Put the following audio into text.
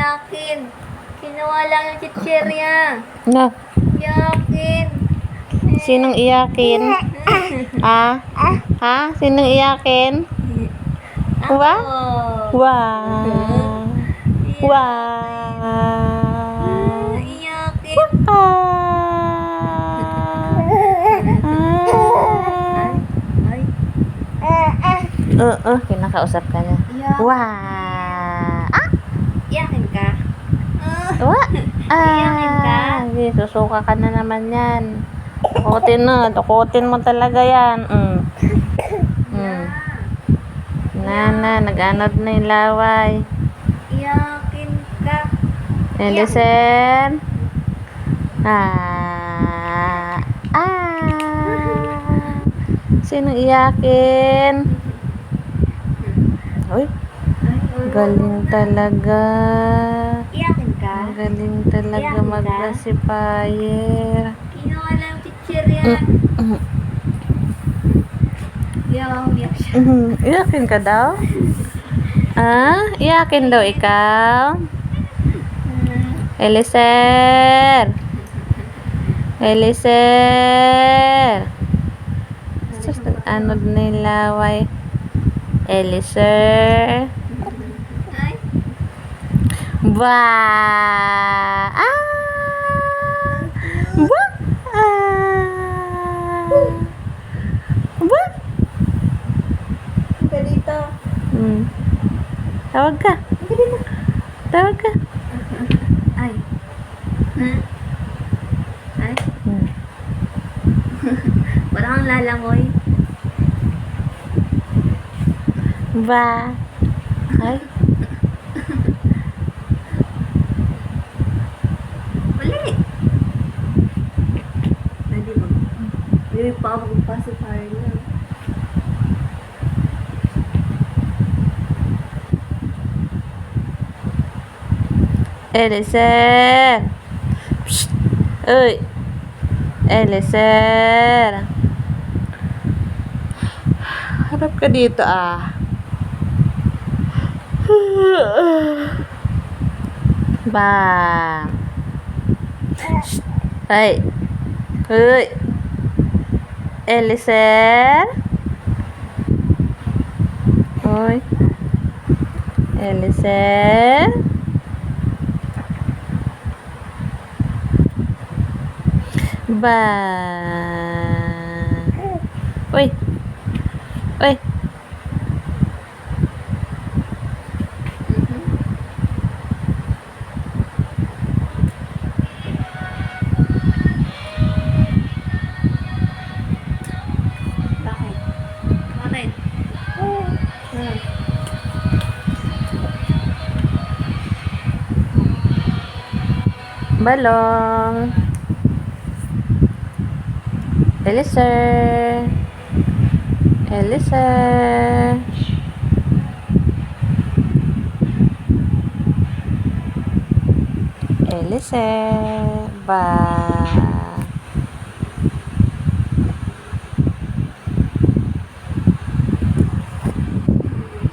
Iyakin. Kinuha lang yung chichirya. No. Iyakin. Sinong iyakin? Ha? Ha? Sinong iyakin? Ako. Wow. Wow. Wow. Iyakin. Ay. Oo, kinakausap ka niya. Iyak. Wow. Ah! Iyakin ka. Iyakin ka? Hindi, susuka ka na naman yan. Dukutin na. Dukutin mo talaga yan. Nag-anod na yung laway. Iyakin ka. Ellison. Sino iyakin? Uy, galing talaga. Iyakin ka. Galing talaga Iyakin ka? mag-pacifier. Kinuha lang yung chichirya. Iyak siya. Iyakin ka daw? Iyakin daw ikaw? Eliser! Eliser! Sus, nag-anod na yung laway. Eliser! Ay. Ba! Ba! Ba! Ka dito. Tawag ka. Tawag ka. Ay. Ay. Wala kang lalangoy. Ba! Ay. Uli. Hindi ba? Hindi pa ako mag-pacifier na. Eliser! Psst! Uy! Eliser! Harap ka dito Bang! Shh! Ay! Uy! Eliser! Uy! Eliser! Ba. Uy. Uy. Bakit? Bakit? Balong. Eliser. Eliser. Eliser. Ba.